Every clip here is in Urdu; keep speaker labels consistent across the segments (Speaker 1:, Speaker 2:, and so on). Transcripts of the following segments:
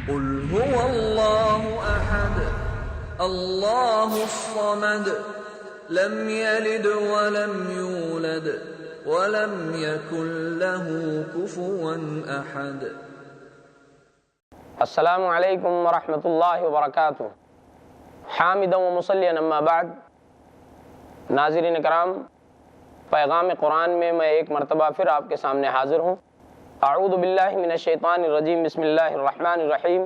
Speaker 1: قل هو الله احد الله الصمد لم يلد ولم يولد ولم يكن له كفوا احد۔
Speaker 2: السلام علیکم ورحمۃ اللہ وبرکاتہ۔ حامدا و مصلیا اما بعد، ناظرین کرام، پیغام قرآن میں میں ایک مرتبہ پھر آپ کے سامنے حاضر ہوں۔ اعوذ باللہ من الشیطان الرجیم، بسم اللہ الرحمن الرحیم۔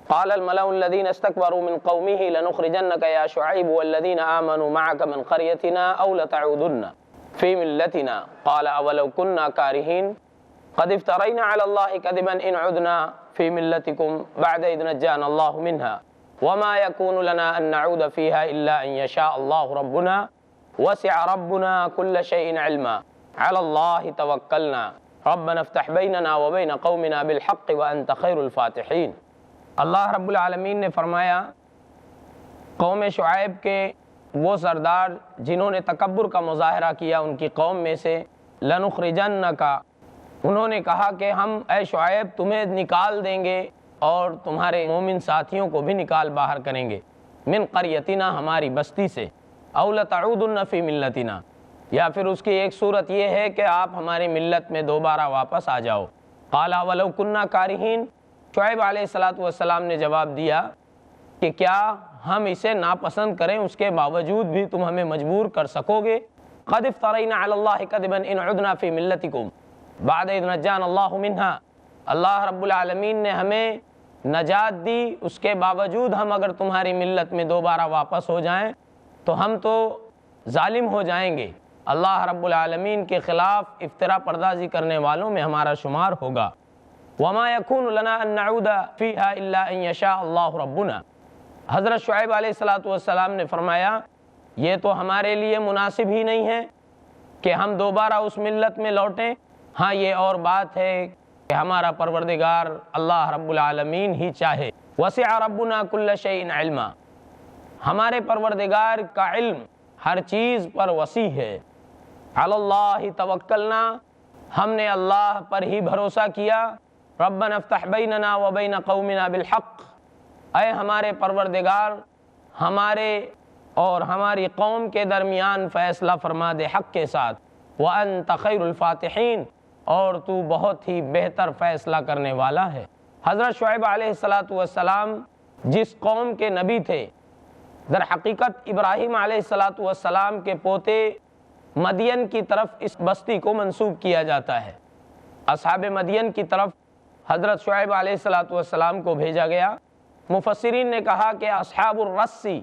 Speaker 2: قال الملأ الذين استكبروا من قومه لنخرجنك يا شعيب والذين آمنوا معك من قريتنا أو لتعودن في ملتنا قال أولو كنا كارهين قد افترينا على الله كذبا إن عدنا في ملتكم بعد إذ نجانا الله منها وما يكون لنا أن نعود فيها إلا أن يشاء الله ربنا وسع ربنا كل شيء علما على الله توكلنا ربنا افتح بيننا وبين قومنا بالحق وأنت خير الفاتحين۔ اللہ رب العالمین نے فرمایا، قوم شعیب کے وہ سردار جنہوں نے تکبر کا مظاہرہ کیا ان کی قوم میں سے، لنخرجنک، انہوں نے کہا کہ ہم اے شعیب تمہیں نکال دیں گے اور تمہارے مومن ساتھیوں کو بھی نکال باہر کریں گے، من قریتنا، ہماری بستی سے، او لتعودن فی ملتنا، یا پھر اس کی ایک صورت یہ ہے کہ آپ ہماری ملت میں دوبارہ واپس آ جاؤ۔ قال ولو کنا کارہین، شعیب علیہ السلام نے جواب دیا کہ کیا ہم اسے ناپسند کریں اس کے باوجود بھی تم ہمیں مجبور کر سکو گے؟ قد افترینا علی اللہ کذبا ان عدنا فی ملتکم بعد اذ نجانا اللہ منها، اللہ رب العالمین نے ہمیں نجات دی، اس کے باوجود ہم اگر تمہاری ملت میں دوبارہ واپس ہو جائیں تو ہم تو ظالم ہو جائیں گے، اللہ رب العالمین کے خلاف افترا پردازی کرنے والوں میں ہمارا شمار ہوگا۔ وما يكون لنا ان نعود فيها الا ان يشاء الله ربنا، حضرت شعیب علیہ السلام نے فرمایا یہ تو ہمارے لیے مناسب ہی نہیں ہے کہ ہم دوبارہ اس ملت میں لوٹیں، ہاں یہ اور بات ہے کہ ہمارا پروردگار اللہ رب العالمین ہی چاہے۔ وسع ربنا كل شيء علما، ہمارے پروردگار کا علم ہر چیز پر وسیع ہے۔ علی اللہ توکلنا، ہم نے اللہ پر ہی بھروسہ کیا۔ ربنا افتح بیننا وبین قومنا بالحق، اے ہمارے پروردگار ہمارے اور ہماری قوم کے درمیان فیصلہ فرما دے حق کے ساتھ، وانت خیر الفاتحین، اور تو بہت ہی بہتر فیصلہ کرنے والا ہے۔ حضرت شعیب علیہ السلام جس قوم کے نبی تھے، در حقیقت ابراہیم علیہ السلام کے پوتے مدین کی طرف اس بستی کو منسوب کیا جاتا ہے۔ اصحاب مدین کی طرف حضرت شعیب علیہ السلام کو بھیجا گیا۔ مفسرین نے کہا کہ اصحاب الرسی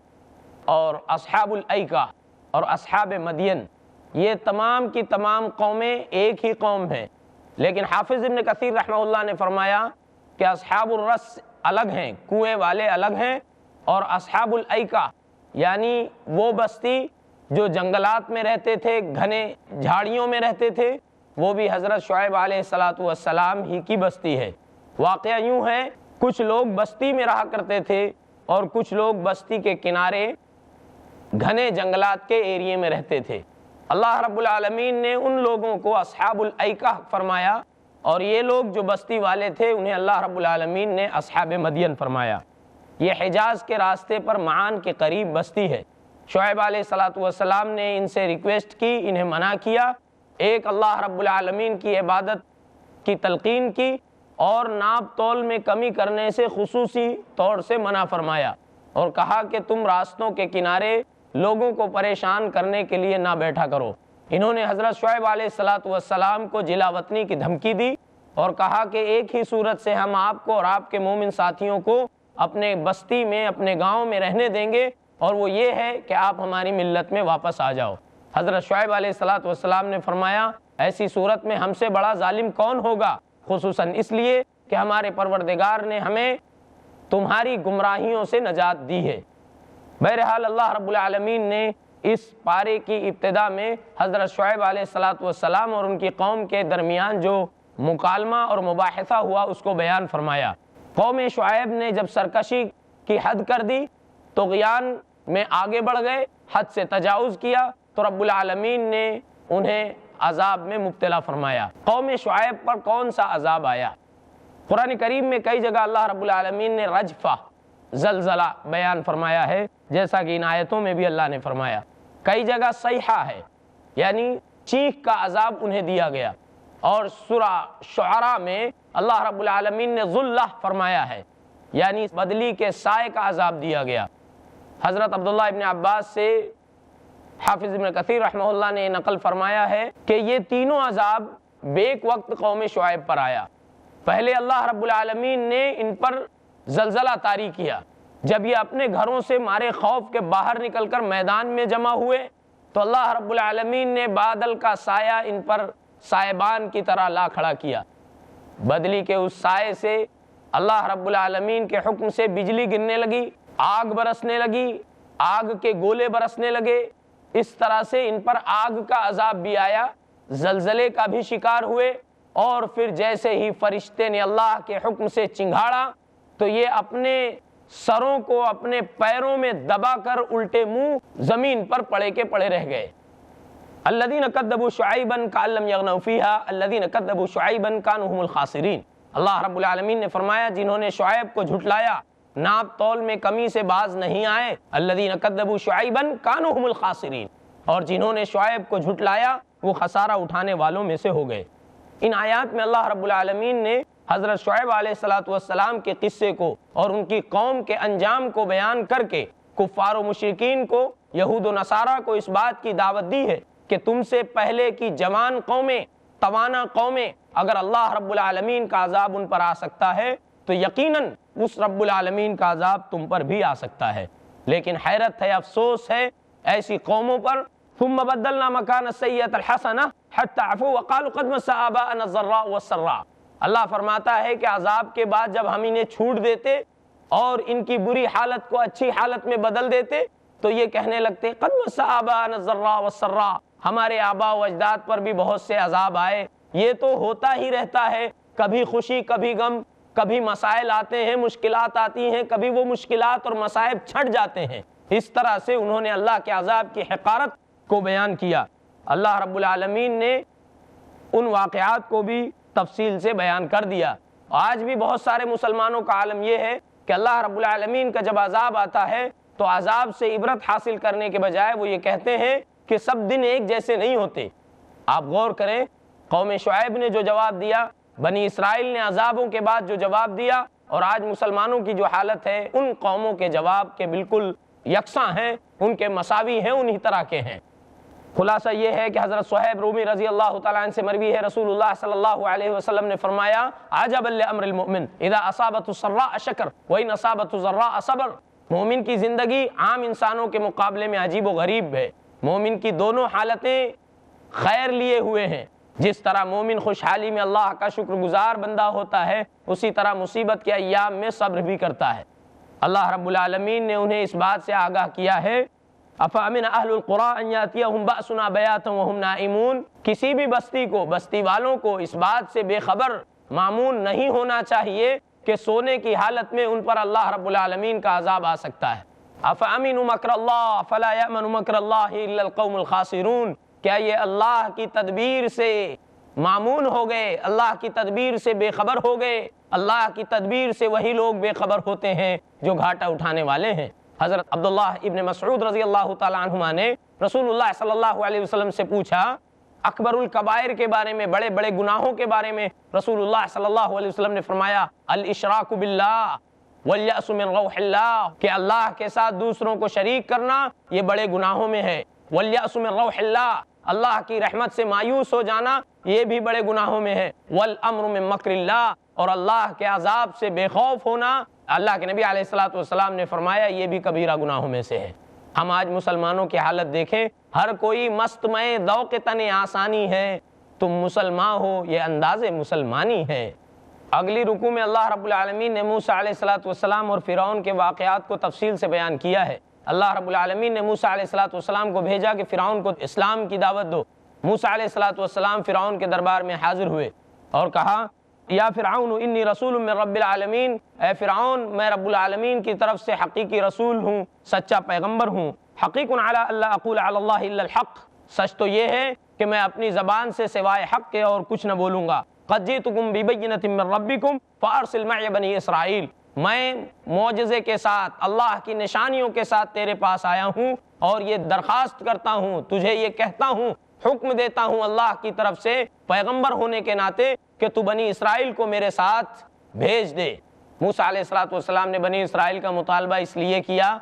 Speaker 2: اور اصحاب الایکہ اور اصحاب مدین یہ تمام کی تمام قومیں ایک ہی قوم ہیں، لیکن حافظ ابن کثیر رحمہ اللہ نے فرمایا کہ اصحاب الرس الگ ہیں، کنویں والے الگ ہیں، اور اصحاب الایکہ یعنی وہ بستی جو جنگلات میں رہتے تھے، گھنے جھاڑیوں میں رہتے تھے، وہ بھی حضرت شعیب علیہ السلام ہی کی بستی ہے۔ واقعہ یوں ہے، کچھ لوگ بستی میں رہا کرتے تھے اور کچھ لوگ بستی کے کنارے گھنے جنگلات کے ایریے میں رہتے تھے۔ اللہ رب العالمین نے ان لوگوں کو اصحاب الایکہ فرمایا، اور یہ لوگ جو بستی والے تھے انہیں اللہ رب العالمین نے اصحاب مدین فرمایا۔ یہ حجاز کے راستے پر معان کے قریب بستی ہے۔ شعیب علیہ السلام نے ان سے ریکویسٹ کی، انہیں منع کیا، ایک اللہ رب العالمین کی عبادت کی تلقین کی، اور ناپ تول میں کمی کرنے سے خصوصی طور سے منع فرمایا، اور کہا کہ تم راستوں کے کنارے لوگوں کو پریشان کرنے کے لیے نہ بیٹھا کرو۔ انہوں نے حضرت شعیب علیہ السلام کو جلا وطنی کی دھمکی دی اور کہا کہ ایک ہی صورت سے ہم آپ کو اور آپ کے مومن ساتھیوں کو اپنے بستی میں، اپنے گاؤں میں رہنے دیں گے، اور وہ یہ ہے کہ آپ ہماری ملت میں واپس آ جاؤ۔ حضرت شعیب علیہ السلام نے فرمایا ایسی صورت میں ہم سے بڑا ظالم کون ہوگا، خصوصاً اس لیے کہ ہمارے پروردگار نے ہمیں تمہاری گمراہیوں سے نجات دی ہے۔ بہرحال اللہ رب العالمین نے اس پارے کی ابتدا میں حضرت شعیب علیہ السلام اور ان کی قوم کے درمیان جو مکالمہ اور مباحثہ ہوا اس کو بیان فرمایا۔ قوم شعیب نے جب سرکشی کی حد کر دی، طغیان میں آگے بڑھ گئے، حد سے تجاوز کیا، تو رب العالمین نے انہیں عذاب میں مبتلا فرمایا۔ قوم شعیب پر کون سا عذاب آیا؟ قرآن کریم میں کئی جگہ اللہ رب العالمین نے رجفہ زلزلہ بیان فرمایا ہے، جیسا کہ ان آیتوں میں بھی اللہ نے فرمایا۔ کئی جگہ صیحہ ہے، یعنی چیخ کا عذاب انہیں دیا گیا، اور سورہ شعراء میں اللہ رب العالمین نے ذلہ فرمایا ہے، یعنی بدلی کے سائے کا عذاب دیا گیا۔ حضرت عبداللہ ابن عباس سے حافظ ابن کثیر رحمہ اللہ نے نقل فرمایا ہے کہ یہ تینوں عذاب بیک وقت قوم شعیب پر آیا۔ پہلے اللہ رب العالمین نے ان پر زلزلہ طاری کیا، جب یہ اپنے گھروں سے مارے خوف کے باہر نکل کر میدان میں جمع ہوئے تو اللہ رب العالمین نے بادل کا سایہ ان پر سائبان کی طرح لا کھڑا کیا۔ بدلی کے اس سائے سے اللہ رب العالمین کے حکم سے بجلی گرنے لگی، آگ برسنے لگی، آگ کے گولے برسنے لگے، اس طرح سے ان پر آگ کا عذاب بھی آیا، زلزلے کا بھی شکار ہوئے، اور پھر جیسے ہی فرشتے نے اللہ کے حکم سے چنگھاڑا تو یہ اپنے سروں کو اپنے پیروں میں دبا کر الٹے منہ زمین پر پڑے کے پڑے رہ گئے۔ الذین کذبوا شعیبا کأن لم یغنوا فیہا الذین کذبوا شعیبا کانوا هم الخاسرین۔ اللہ رب العالمین نے فرمایا جنہوں نے شعیب کو جھٹلایا، ناپ تول میں کمی سے باز نہیں آئے، الذین کذبوا شعیبا کانوا هم الخاسرین، اور جنہوں نے شعیب کو جھٹلایا وہ خسارہ اٹھانے والوں میں سے ہو گئے۔ ان آیات میں اللہ رب العالمین نے حضرت شعیب علیہ السلام کے قصے کو اور ان کی قوم کے انجام کو بیان کر کے کفار و مشرکین کو، یہود و نصارہ کو اس بات کی دعوت دی ہے کہ تم سے پہلے کی جوان قومیں، توانا قومیں، اگر اللہ رب العالمین کا عذاب ان پر آ سکتا ہے تو یقیناً اس رب العالمین کا عذاب تم پر بھی آ سکتا ہے۔ لیکن حیرت ہے، افسوس ہے ایسی قوموں پر۔ ثم بدلنا مکان السیئۃ الحسنہ حتی عفوا وقالوا قد مس آباءنا الضراء والسراء۔ اللہ فرماتا ہے کہ عذاب کے بعد جب ہم انہیں چھوٹ دیتے اور ان کی بری حالت کو اچھی حالت میں بدل دیتے تو یہ کہنے لگتے قد مس آباءنا الضراء والسراء، ہمارے آباء و اجداد پر بھی بہت سے عذاب آئے، یہ تو ہوتا ہی رہتا ہے، کبھی خوشی کبھی غم، کبھی مسائل آتے ہیں، مشکلات آتی ہیں، کبھی وہ مشکلات اور مسائب چھٹ جاتے ہیں۔ اس طرح سے انہوں نے اللہ کے عذاب کی حقارت کو بیان کیا۔ اللہ رب العالمین نے ان واقعات کو بھی تفصیل سے بیان کر دیا۔ آج بھی بہت سارے مسلمانوں کا عالم یہ ہے کہ اللہ رب العالمین کا جب عذاب آتا ہے تو عذاب سے عبرت حاصل کرنے کے بجائے وہ یہ کہتے ہیں کہ سب دن ایک جیسے نہیں ہوتے۔ آپ غور کریں، قوم شعیب نے جو جواب دیا، بنی اسرائیل نے عذابوں کے بعد جو جواب دیا، اور آج مسلمانوں کی جو حالت ہے ان قوموں کے جواب کے بالکل یکساں ہیں، ان کے مساوی ہیں، انہی طرح کے ہیں۔ خلاصہ یہ ہے کہ حضرت صہیب رومی رضی اللہ تعالیٰ عنہ سے مروی ہے، رسول اللہ صلی اللہ علیہ وسلم نے فرمایا عجبا لامر المؤمن اذا اصابته السراء شکر وان اصابته الضراء صبر۔ مومن کی زندگی عام انسانوں کے مقابلے میں عجیب و غریب ہے۔ مومن کی دونوں حالتیں خیر لیے ہوئے ہیں۔ جس طرح مومن خوشحالی میں اللہ کا شکر گزار بندہ ہوتا ہے، اسی طرح مصیبت کے ایام میں صبر بھی کرتا ہے۔ اللہ رب العالمین نے انہیں اس بات سے آگاہ کیا ہے افامن اہل القری ان یاتیہم بأسنا بیاتا وہم نائمون۔ کسی بھی بستی کو، بستی والوں کو اس بات سے بے خبر معمون نہیں ہونا چاہیے کہ سونے کی حالت میں ان پر اللہ رب العالمین کا عذاب آ سکتا ہے۔ افامنوا مکر اللہ فلا یأمن مکر اللہ الا القوم الخاسرون۔ کیا یہ اللہ کی تدبیر سے معمون ہو گئے، اللہ کی تدبیر سے بے خبر ہو گئے؟ اللہ کی تدبیر سے وہی لوگ بے خبر ہوتے ہیں جو گھاٹا اٹھانے والے ہیں۔ حضرت عبداللہ ابن مسعود رضی اللہ تعالیٰ عنہما نے رسول اللہ صلی اللہ علیہ وسلم سے پوچھا اکبر الکبائر کے بارے میں، بڑے بڑے گناہوں کے بارے میں۔ رسول اللہ صلی اللہ علیہ وسلم نے فرمایا الاشراک باللہ والیأس من روح اللہ، کہ اللہ کے ساتھ دوسروں کو شریک کرنا یہ بڑے گناہوں میں ہے۔ والیأس من روح اللہ، اللہ کی رحمت سے مایوس ہو جانا یہ بھی بڑے گناہوں میں ہے۔ والامر من مکر اللہ، اور اللہ کے عذاب سے بے خوف ہونا، اللہ کے نبی علیہ السلام نے فرمایا یہ بھی کبیرہ گناہوں میں سے ہے۔ ہم آج مسلمانوں کی حالت دیکھیں، ہر کوئی مست میں ذوق تن آسانی ہے، تم مسلمان ہو یہ انداز مسلمانی ہے۔ اگلی رکوع میں اللہ رب العالمین نے موسیٰ علیہ السلام اور فرعون کے واقعات کو تفصیل سے بیان کیا ہے۔ اللہ رب العالمین نے موسیٰ علیہ السلام کو بھیجا کہ فرعون کو اسلام کی دعوت دو۔ موسیٰ علیہ السلام فرعون کے دربار میں حاضر ہوئے اور کہا یا فرعون انی رسول من رب العالمین، اے فرعون میں رب العالمین کی طرف سے حقیقی رسول ہوں، سچا پیغمبر ہوں۔ حقیق علی اللہ اقول علی اللہ الا الحق، سچ تو یہ ہے کہ میں اپنی زبان سے سوائے حق کے اور کچھ نہ بولوں گا۔ قد جئتکم ببینۃ من ربکم فارسل معی بنی اسرائیل، میں معجزے کے ساتھ، اللہ کی نشانیوں کے ساتھ تیرے پاس آیا ہوں اور یہ درخواست کرتا ہوں، تجھے یہ کہتا ہوں، حکم دیتا ہوں اللہ کی طرف سے پیغمبر ہونے کے ناطے کہ تو بنی اسرائیل کو میرے ساتھ بھیج دے۔ موسیٰ علیہ السلام نے بنی اسرائیل کا مطالبہ اس لیے کیا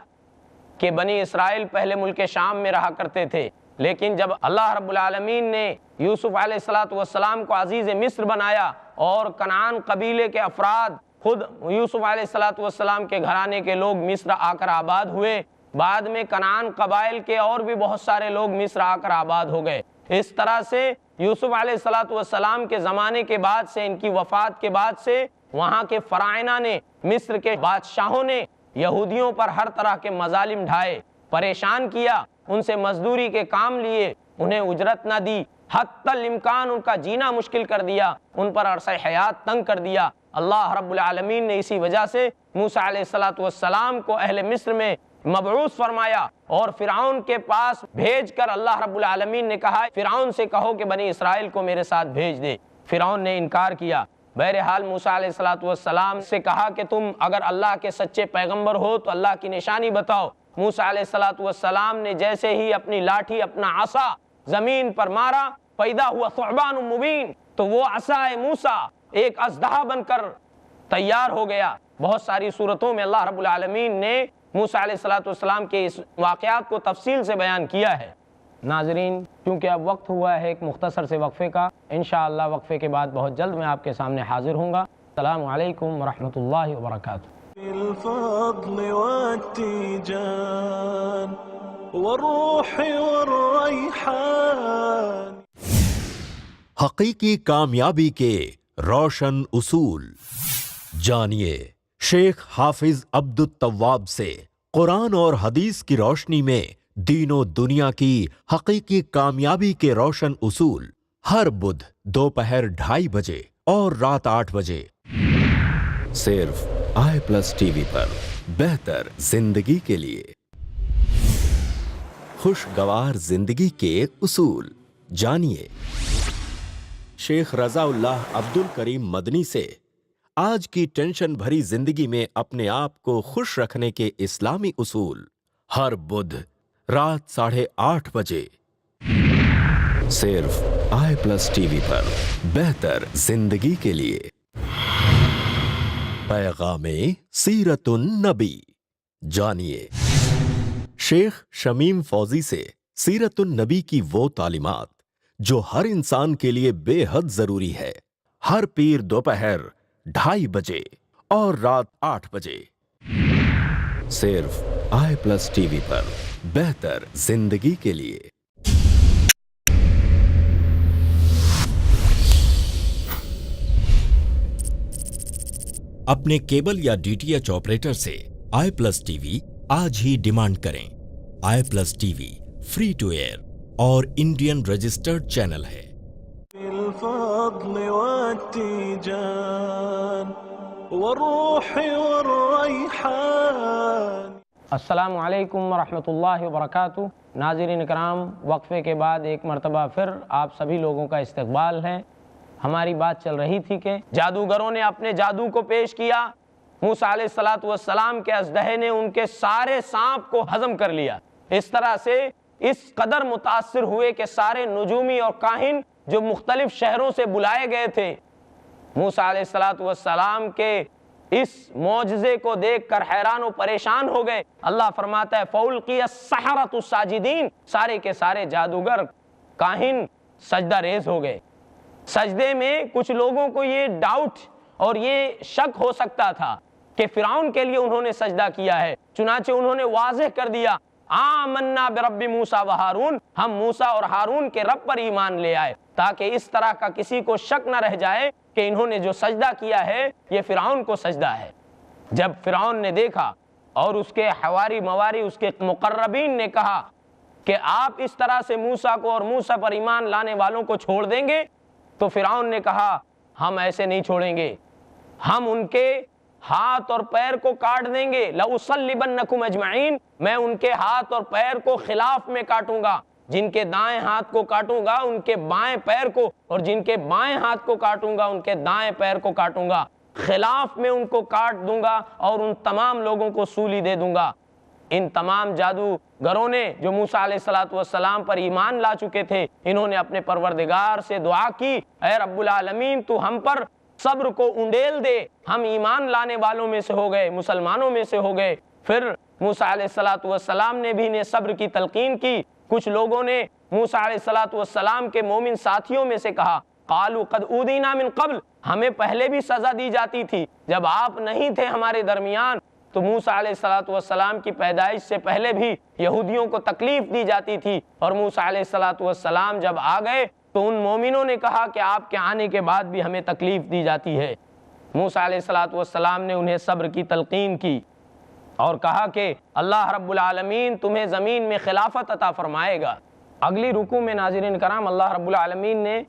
Speaker 2: کہ بنی اسرائیل پہلے ملک شام میں رہا کرتے تھے، لیکن جب اللہ رب العالمین نے یوسف علیہ السلام کو عزیز مصر بنایا اور کنعان قبیلے کے افراد، خود یوسف علیہ السلام کے گھرانے کے لوگ مصر آ کر آباد ہوئے، بعد میں کنعان قبائل کے اور بھی بہت سارے لوگ مصر آ کر آباد ہو گئے۔ اس طرح سے یوسف علیہ السلام کے زمانے کے بعد سے، ان کی وفات کے بعد سے، وہاں کے فراعنہ نے، مصر کے بادشاہوں نے یہودیوں پر ہر طرح کے مظالم ڈھائے، پریشان کیا، ان سے مزدوری کے کام لیے، انہیں اجرت نہ دی، حتی الامکان ان کا جینا مشکل کر دیا، ان پر عرصہ حیات تنگ کر دیا۔ اللہ رب العالمین نے اسی وجہ سے موسیٰ علیہ السلام کو اہل مصر میں مبعوث فرمایا اور فرعون کے پاس بھیج کر اللہ رب العالمین نے کہا فرعون سے کہو کہ بنی اسرائیل کو میرے ساتھ بھیج دے۔ فرعون نے انکار کیا۔ بہرحال موسیٰ علیہ السلام سے کہا کہ تم اگر اللہ کے سچے پیغمبر ہو تو اللہ کی نشانی بتاؤ۔ موسیٰ علیہ السلام نے جیسے ہی اپنی لاٹھی، اپنا عصا زمین پر مارا، پیدا ہوا ثعبان مبین، تو وہ عصا موسیٰ ایک اژدہا بن کر تیار ہو گیا۔ بہت ساری صورتوں میں اللہ رب العالمین نے موسیٰ علیہ السلام کے اس واقعات کو تفصیل سے بیان کیا ہے۔ ناظرین، کیونکہ اب وقت ہوا ہے ایک مختصر سے وقفے کا، انشاءاللہ وقفے کے بعد بہت جلد میں آپ کے سامنے حاضر ہوں گا۔ السلام علیکم ورحمۃ اللہ وبرکاتہ۔
Speaker 3: بالفضل والتيجان والروح والريحان۔
Speaker 4: حقیقی کامیابی کے روشن اصول جانیے شیخ حافظ عبد التواب سے قرآن اور حدیث کی روشنی میں دین و دنیا کی حقیقی کامیابی کے روشن اصول، ہر بدھ دوپہر 2:30 بجے اور رات 8 بجے صرف i+TV پر۔ بہتر زندگی کے لیے خوشگوار زندگی کے اصول جانیے شیخ رضا اللہ عبد الکریم مدنی سے آج کی ٹینشن بھری زندگی میں اپنے آپ کو خوش رکھنے کے اسلامی اصول، ہر بدھ رات 8:30 بجے صرف i+TV پر۔ بہتر زندگی کے لیے پیغام سیرت النبی جانیے شیخ شمیم فوزی سے سیرت النبی کی وہ تعلیمات جو ہر انسان کے لیے بے حد ضروری ہے، ہر پیر دوپہر 2:30 بجے اور رات 8 بجے صرف i+TV پر۔ بہتر زندگی کے لیے اپنے کیبل یا DTH آپریٹر سے i+TV آج ہی ڈیمانڈ کریں۔ i+TV فری ٹو ایئر اور انڈین رجسٹرڈ چینل ہے۔
Speaker 3: بالفضل والتيجان والروح والريحان۔
Speaker 2: السلام علیکم ورحمۃ اللہ وبرکاتہ۔ ناظرین کرام، وقفے کے بعد ایک مرتبہ پھر آپ سبھی لوگوں کا استقبال ہے۔ ہماری بات چل رہی تھی کہ جادوگروں نے اپنے جادو کو پیش کیا، موسیٰ علیہ السلام کے اژدہے نے ان کے سارے سانپ کو ہضم کر لیا۔ اس طرح سے اس قدر متاثر ہوئے کہ سارے نجومی اور کاہن جو مختلف شہروں سے بلائے گئے تھے، موسیٰ علیہ السلام کے اس معجزے کو دیکھ کر حیران و پریشان ہو گئے۔ اللہ فرماتا ہے فَأُلْقِيَ السَّحَرَةُ سَاجِدِينَ، سارے کے سارے جادوگر کاہن سجدہ ریز ہو گئے۔ سجدے میں کچھ لوگوں کو یہ ڈاؤٹ اور یہ شک ہو سکتا تھا کہ فرعون کے لیے انہوں نے سجدہ کیا ہے، چنانچہ انہوں نے واضح کر دیا آمنا برب موسیٰ و ہارون، ہم موسیٰ اور ہارون کے رب پر ایمان لے آئے، تاکہ اس طرح کا کسی کو شک نہ رہ جائے کہ انہوں نے جو سجدہ کیا ہے یہ فرعون کو سجدہ ہے۔ جب فرعون نے دیکھا اور اس کے حواری مواری، اس کے مقربین نے کہا کہ آپ اس طرح سے موسیٰ کو اور موسیٰ پر ایمان لانے والوں کو چھوڑ دیں گے، تو فرعون نے کہا ہم ایسے نہیں چھوڑیں گے، ہم ان کے ہاتھ اور پیر کو کاٹ دیں گے، لَأُصَلِّبَنَّكُمْ أَجْمَعِينَ، میں ان کے ہاتھ اور پیر کو خلاف میں کاٹوں گا، جن کے دائیں ہاتھ کو کاٹوں گا ان کے بائیں پیر کو، اور جن کے بائیں ہاتھ کو کاٹوں گا ان کے دائیں پیر کو کاٹوں گا، خلاف میں ان کو کاٹ دوں گا اور ان تمام لوگوں کو سولی دے دوں گا۔ ان تمام جادوگروں نے جو موسیٰ علیہ السلام پر ایمان لا چکے تھے، انہوں نے اپنے پروردگار سے دعا کی، اے رب العالمین تو ہم پر صبر کو انڈیل دے، ہم ایمان لانے والوں میں سے ہو گئے، مسلمانوں میں سے ہو گئے۔ پھر موسیٰ علیہ السلام نے بھی انہیں صبر کی تلقین کی۔ کچھ لوگوں نے موسیٰ علیہ السلام کے مومن ساتھیوں میں سے کہا، قالوا قد اوذینا من قبل، ہمیں پہلے بھی سزا دی جاتی تھی جب آپ نہیں تھے ہمارے درمیان، تو موسیٰ علیہ السلام کی پیدائش سے پہلے بھی یہودیوں کو تکلیف دی جاتی تھی، اور موسیٰ علیہ السلام جب آ گئے تو ان مومنوں نے کہا کہ آپ کے آنے کے بعد بھی ہمیں تکلیف دی جاتی ہے۔ موسیٰ علیہ السلام نے انہیں صبر کی تلقین کی اور کہا کہ اللہ رب العالمین تمہیں زمین میں خلافت عطا فرمائے گا۔ اگلی رکوع میں ناظرین کرام اللہ رب العالمین نے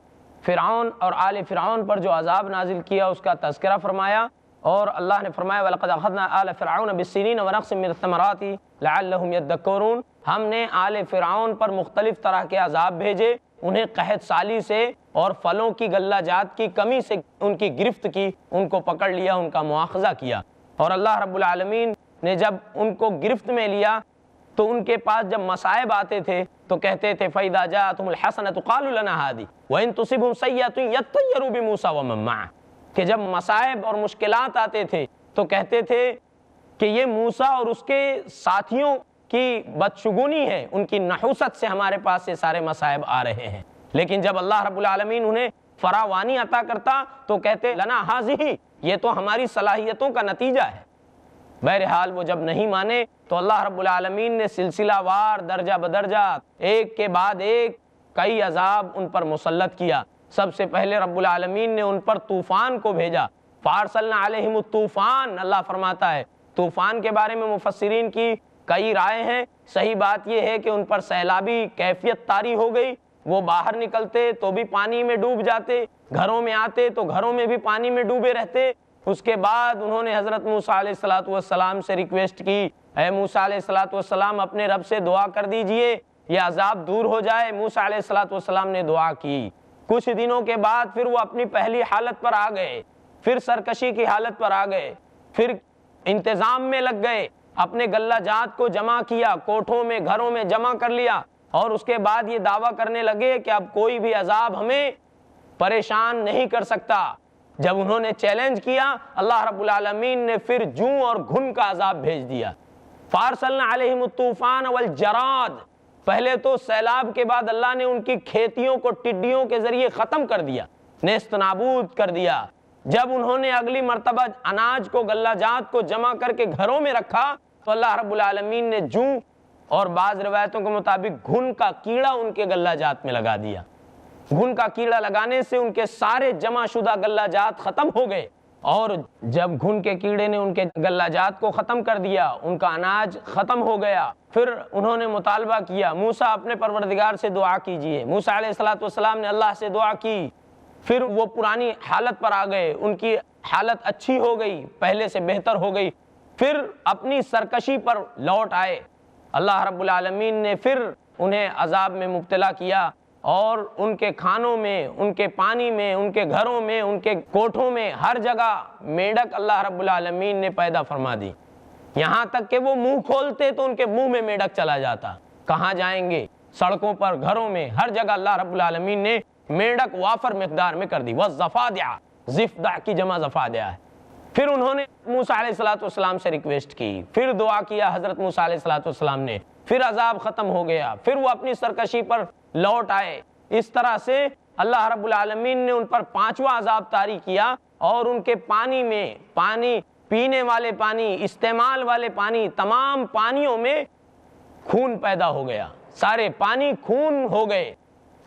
Speaker 2: فرعون اور آل فرعون پر جو عذاب نازل کیا اس کا تذکرہ فرمایا، اور اللہ نے فرمایا وَلَقَدْ أَخَذْنَا آلَ فِرْعَوْنَ بِالسِّنِينَ وَنَقْصٍ مِّنَ الثَّمَرَاتِ لَعَلَّهُمْ يَذَّكَّرُونَ، ہم نے آل فرعون پر مختلف طرح کے عذاب بھیجے، انہیں قحط سالی سے اور پھلوں کی غلہ جات کی کمی سے ان کی گرفت کی، ان کو پکڑ لیا، ان کا مواخذہ کیا۔ اور اللہ رب العالمین نے جب ان کو گرفت میں لیا تو ان کے پاس جب مصائب آتے تھے تو کہتے تھے فَإِذَا جَاءَتْهُمُ الْحَسَنَةُ قَالُوا لَنَا هَٰذِهِ وَإِن تُصِبْهُمْ سَيِّئَةٌ يَطَّيَّرُوا بِمُوسَىٰ وَمَن مَّعَهُ، کہ جب مصائب اور مشکلات آتے تھے تو کہتے تھے کہ یہ موسیٰ اور اس کے ساتھیوں کی بدشگونی ہے، ان کی نحوست سے ہمارے پاس یہ سارے مصائب آ رہے ہیں۔ لیکن جب اللہ رب العالمین انہیں فراوانی عطا کرتا تو کہتے لنا ہاذہ، یہ تو ہماری صلاحیتوں کا نتیجہ ہے۔ بہرحال وہ جب نہیں مانے تو اللہ رب العالمین نے سلسلہ وار درجہ بدرجہ ایک کے بعد ایک کئی عذاب ان پر مسلط کیا۔ سب سے پہلے رب العالمین نے ان پر طوفان کو بھیجا، فارسلنا علیہم الطوفان، اللہ فرماتا ہے۔ طوفان کے بارے میں مفسرین کی کئی رائے ہیں، صحیح بات یہ ہے کہ ان پر سیلابی کیفیت طاری ہو گئی، وہ باہر نکلتے تو بھی پانی میں ڈوب جاتے، گھروں میں آتے تو گھروں میں بھی پانی میں ڈوبے رہتے۔ اس کے بعد انہوں نے حضرت موسیٰ علیہ السلام سے ریکویسٹ کی، اے موسیٰ علیہ السلام اپنے رب سے دعا کر دیجئے یہ عذاب دور ہو جائے۔ موسیٰ علیہ السلام نے دعا کی، کچھ دنوں کے بعد پھر وہ اپنی پہلی حالت پر آ گئے، پھر سرکشی کی حالت پر آ گئے، پھر انتظام میں لگ گئے، اپنے غلہ جات کو جمع کیا، کوٹھوں میں گھروں میں جمع کر لیا، اور اس کے بعد یہ دعویٰ کرنے لگے کہ اب کوئی بھی عذاب ہمیں پریشان نہیں کر سکتا۔ جب انہوں نے چیلنج کیا اللہ رب العالمین نے پھر جوں اور گھن کا عذاب بھیج دیا۔ فارسلنا علیہم الطوفان والجراد، پہلے تو سیلاب کے بعد اللہ نے ان کی کھیتیوں کو ٹڈیوں کے ذریعے ختم کر دیا، نیست نابود کر دیا۔ جب انہوں نے اگلی مرتبہ اناج کو غلہ جات کو جمع کر کے گھروں میں رکھا تو اللہ رب العالمین نے جوں اور بعض روایتوں کے مطابق گھن کا کیڑا ان کے غلہ جات میں لگا دیا۔ گھن کا کیڑا لگانے سے ان کے سارے جمع شدہ غلہ جات ختم ہو گئے، اور جب گھن کے کیڑے نے ان کے غلہ جات کو ختم کر دیا، ان کا اناج ختم ہو گیا، پھر انہوں نے مطالبہ کیا موسیٰ اپنے پروردگار سے دعا کیجئے۔ موسیٰ علیہ السلام نے اللہ سے دعا کی، پھر وہ پرانی حالت پر آ گئے، ان کی حالت اچھی ہو گئی، پہلے سے بہتر ہو گئی، پھر اپنی سرکشی پر لوٹ آئے۔ اللہ رب العالمین نے پھر انہیں عذاب میں مبتلا کیا، اور ان کے کھانوں میں، ان کے پانی میں، ان کے گھروں میں، ان کے کوٹھوں میں ہر جگہ میڈک اللہ رب العالمین نے پیدا فرما دی، یہاں تک کہ وہ منہ کھولتے تو ان کے منہ میں میڈک چلا جاتا۔ کہاں جائیں گے؟ سڑکوں پر، گھروں میں، ہر جگہ اللہ رب العالمین نے میڈک وافر مقدار میں کر دی۔ وَالضَّفَادِعَ، ضفدع کی جمع ضفادع ہے۔ پھر انہوں نے موسیٰ علیہ السلام سے ریکویسٹ کی، پھر دعا کیا حضرت موسیٰ علیہ السلام نے، پھر عذاب ختم ہو گیا، پھر وہ اپنی سرکشی پر لوٹ آئے۔ اس طرح سے اللہ رب العالمین نے ان پر 5واں عذاب طاری کیا، اور ان کے پانی میں، پانی پینے والے پانی، استعمال والے پانی، تمام پانیوں میں خون پیدا ہو گیا، سارے پانی خون ہو گئے،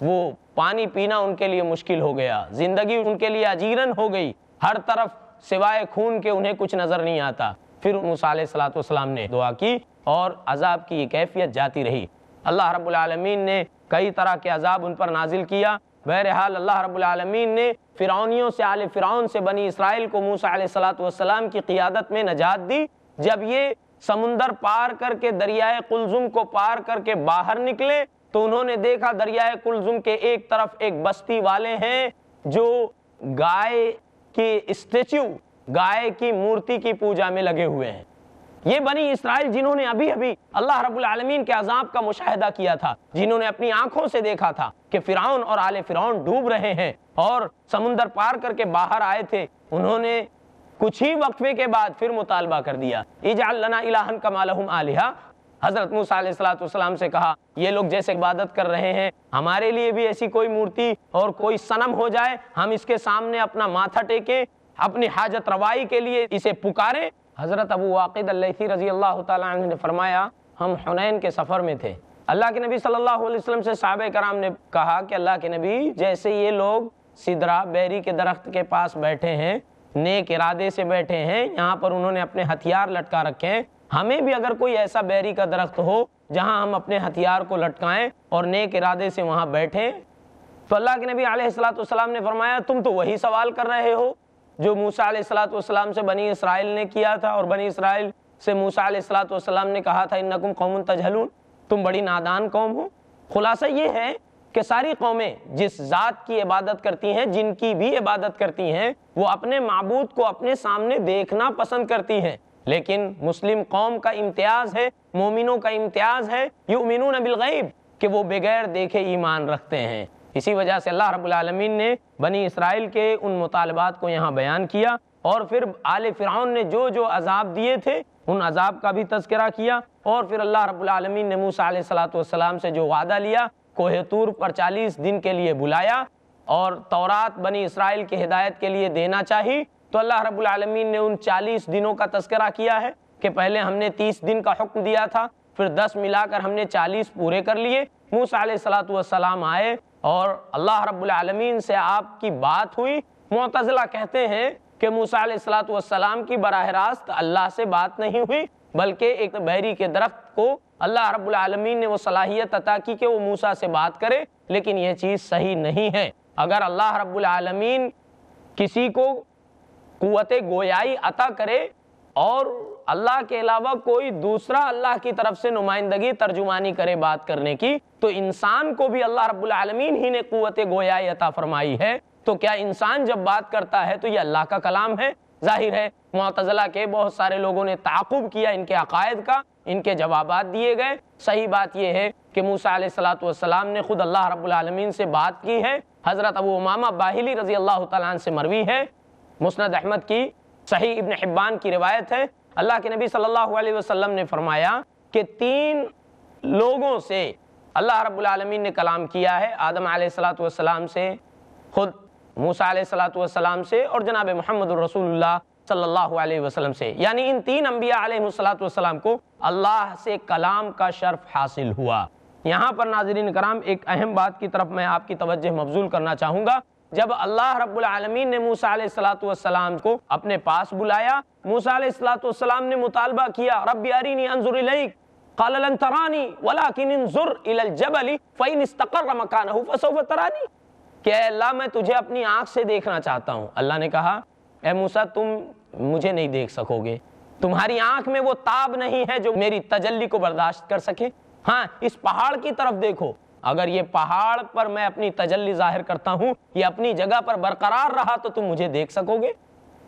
Speaker 2: وہ پانی پینا ان کے لیے مشکل ہو گیا، زندگی ان کے لیے اجیرن ہو گئی، ہر طرف سوائے خون کے انہیں کچھ نظر نہیں آتا۔ پھر موسیٰ علیہ السلام نے دعا کی اور عذاب کی یہ کیفیت جاتی رہی۔ اللہ رب العالمین نے کئی طرح کے عذاب ان پر نازل کیا۔ بہرحال اللہ رب العالمین نے فرعونیوں سے، آل فرعون سے بنی اسرائیل کو موسیٰ علیہ السلام کی قیادت میں نجات دی۔ جب یہ سمندر پار کر کے دریائے قلزم کو پار کر کے باہر نکلے تو انہوں نے دیکھا دریائے کلزم کے ایک طرف ایک بستی والے ہیں جو گائے کی اسٹیچو، گائے کی مورتی کی پوجا میں لگے ہوئے ہیں۔ یہ بنی اسرائیل جنہوں نے ابھی ابھی اللہ رب العالمین کے عذاب کا مشاہدہ کیا تھا، جنہوں نے اپنی آنکھوں سے دیکھا تھا کہ فرعون اور آل فرعون ڈوب رہے ہیں اور سمندر پار کر کے باہر آئے تھے، انہوں نے کچھ ہی وقفے کے بعد پھر مطالبہ کر دیا، اجعل لنا الہا کما لہم آلہہ۔ حضرت موسیٰ علیہ السلام سے کہا یہ لوگ جیسے عبادت کر رہے ہیں ہمارے لیے بھی ایسی کوئی مورتی اور کوئی صنم ہو جائے، ہم اس کے سامنے اپنا ماتھا ٹیکیں، اپنی حاجت روائی کے لیے اسے پکاریں۔ حضرت ابو واقد اللیثی رضی اللہ تعالیٰ عنہ نے فرمایا ہم حنین کے سفر میں تھے، اللہ کے نبی صلی اللہ علیہ وسلم سے صحابہ کرام نے کہا کہ اللہ کے نبی جیسے یہ لوگ سدرہ بیری کے درخت کے پاس بیٹھے ہیں، نیک ارادے سے بیٹھے ہیں، یہاں پر انہوں نے اپنے ہتھیار لٹکا رکھے ہیں، ہمیں بھی اگر کوئی ایسا بیری کا درخت ہو جہاں ہم اپنے ہتھیار کو لٹکائیں اور نیک ارادے سے وہاں بیٹھیں۔ تو اللہ کے نبی علیہ السلام نے فرمایا تم تو وہی سوال کر رہے ہو جو موسیٰ علیہ السلام سے بنی اسرائیل نے کیا تھا، اور بنی اسرائیل سے موسیٰ علیہ السلام نے کہا تھا انکم قوم تجہلون، تم بڑی نادان قوم ہو۔ خلاصہ یہ ہے کہ ساری قومیں جس ذات کی عبادت کرتی ہیں، جن کی بھی عبادت کرتی ہیں، وہ اپنے معبود کو اپنے سامنے دیکھنا پسند کرتی ہیں، لیکن مسلم قوم کا امتیاز ہے، مومنوں کا امتیاز ہے یؤمنون بالغیب کہ وہ بغیر دیکھے ایمان رکھتے ہیں۔ اسی وجہ سے اللہ رب العالمین نے بنی اسرائیل کے ان مطالبات کو یہاں بیان کیا، اور پھر آل فرعون نے جو جو عذاب دیے تھے ان عذاب کا بھی تذکرہ کیا، اور پھر اللہ رب العالمین نے موسیٰ علیہ السلام سے جو وعدہ لیا، کوہ طور پر 40 دن کے لیے بلایا اور تورات بنی اسرائیل کی ہدایت کے لیے دینا چاہی، تو اللہ رب العالمین نے ان 40 دنوں کا تذکرہ کیا ہے کہ پہلے ہم نے 30 دن کا حکم دیا تھا، پھر 10 ملا کر ہم نے 40 پورے کر لیے۔ موسیٰ علیہ السلام آئے اور اللہ رب العالمین سے آپ کی بات ہوئی۔ معتزلہ کہتے ہیں کہ موسیٰ علیہ السلام کی براہ راست اللہ سے بات نہیں ہوئی، بلکہ ایک بیری کے درخت کو اللہ رب العالمین نے وہ صلاحیت عطا کی کہ وہ موسیٰ سے بات کرے، لیکن یہ چیز صحیح نہیں ہے۔ اگر اللہ رب العالمین کسی کو قوت گویائی عطا کرے اور اللہ کے علاوہ کوئی دوسرا اللہ کی طرف سے نمائندگی ترجمانی کرے بات کرنے کی، تو انسان کو بھی اللہ رب العالمین ہی نے قوت گویائی عطا فرمائی ہے، تو کیا انسان جب بات کرتا ہے تو یہ اللہ کا کلام ہے؟ ظاہر ہے معتزلہ کے بہت سارے لوگوں نے تعاقب کیا ان کے عقائد کا، ان کے جوابات دیے گئے۔ صحیح بات یہ ہے کہ موسیٰ علیہ السلام نے خود اللہ رب العالمین سے بات کی ہے۔ حضرت ابو امامہ باہلی رضی اللہ تعالیٰ عنہ سے مروی ہے، مسند احمد کی صحیح ابن حبان کی روایت ہے، اللہ کے نبی صلی اللہ علیہ وسلم نے فرمایا کہ 3 لوگوں سے اللہ رب العالمین نے کلام کیا ہے، آدم علیہ السلام سے، خود موسیٰ علیہ السلام سے، اور جناب محمد الرسول اللہ صلی اللہ علیہ وسلم سے، یعنی ان 3 انبیاء علیہ السلام کو اللہ سے کلام کا شرف حاصل ہوا۔ یہاں پر ناظرین کرام ایک اہم بات کی طرف میں آپ کی توجہ مبذول کرنا چاہوں گا۔ جب اللہ رب العالمین نے موسیٰ علیہ السلام کو اپنے پاس بلایا، موسیٰ علیہ السلام نے مطالبہ کیا رب ارینی انظر الیک، قال لن ترانی ولکن انظر الی الجبل فإن استقر مکانہ فسوف ترانی، کہ اے اللہ میں تجھے اپنی آنکھ سے دیکھنا چاہتا ہوں۔ اللہ نے کہا اے موسیٰ تم مجھے نہیں دیکھ سکو گے، تمہاری آنکھ میں وہ تاب نہیں ہے جو میری تجلی کو برداشت کر سکے، ہاں اس پہاڑ کی طرف دیکھو، اگر یہ پہاڑ پر میں اپنی تجلی ظاہر کرتا ہوں، یہ اپنی جگہ پر برقرار رہا تو تم مجھے دیکھ سکو گے۔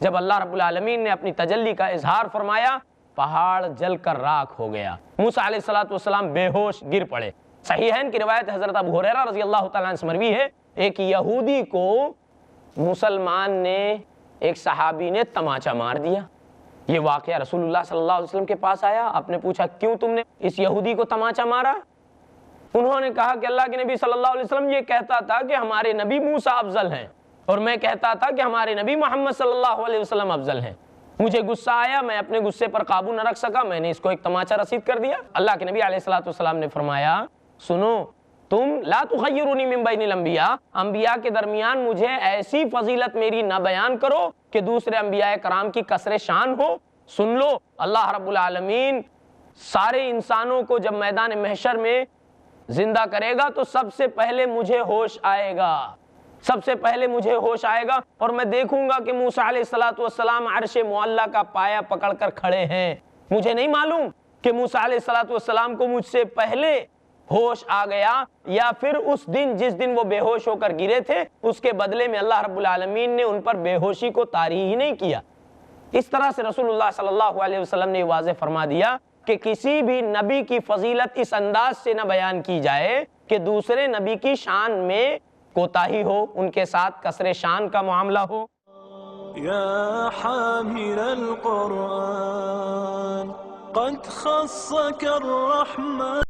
Speaker 2: جب اللہ رب العالمین نے اپنی تجلی کا اظہار فرمایا، پہاڑ جل کر راکھ ہو گیا، موسیٰ علیہ السلام بے ہوش گر پڑے۔ صحیحین کی روایت حضرت ابو ہریرہ رضی اللہ تعالیٰ عنہ سے مروی ہے، ایک یہودی کو مسلمان نے، ایک صحابی نے تماچا مار دیا۔ یہ واقعہ رسول اللہ صلی اللہ علیہ وسلم کے پاس آیا، آپ نے پوچھا کیوں تم نے اس یہودی کو تماچا مارا؟ انہوں نے کہا کہ اللہ کے نبی صلی اللہ علیہ وسلم یہ کہتا تھا کہ ہمارے نبی موسیٰ افضل ہیں، اور میں کہتا تھا کہ ہمارے نبی محمد صلی اللہ علیہ وسلم افضل ہیں۔ مجھے غصہ آیا، میں اپنے غصے پر قابو نہ رکھ سکا، میں نے اس کو ایک تماچا رسید کر دیا۔ اللہ کے نبی علیہ السلام نے فرمایا سنو، تم لا تخیرونی من بین الانبیاء، انبیاء کے درمیان مجھے ایسی فضیلت میری نہ بیان کرو کہ دوسرے انبیاء کرام کی کسر شان ہو۔ سن لو، اللہ رب العالمین سارے انسانوں کو جب میدان محشر میں زندہ کرے گا تو سب سے پہلے مجھے ہوش آئے گا، سب سے پہلے مجھے ہوش آئے گا، اور میں دیکھوں گا کہ موسیٰ علیہ السلام عرش معلیٰ کا پایا پکڑ کر کھڑے ہیں۔ مجھے نہیں معلوم کہ موسیٰ علیہ السلام کو مجھ سے پہلے ہوش آ گیا، یا پھر اس دن جس دن وہ بے ہوش ہو کر گرے تھے اس کے بدلے میں اللہ رب العالمین نے ان پر بے ہوشی کو طاری ہی نہیں کیا۔ اس طرح سے رسول اللہ صلی اللہ علیہ وسلم نے واضح فرما دیا کہ کسی بھی نبی کی فضیلت اس انداز سے نہ بیان کی جائے کہ دوسرے نبی کی شان میں کوتاہی ہو، ان کے ساتھ کسر شان کا معاملہ ہو۔
Speaker 3: يا حامل القرآن قد خصك الرحمن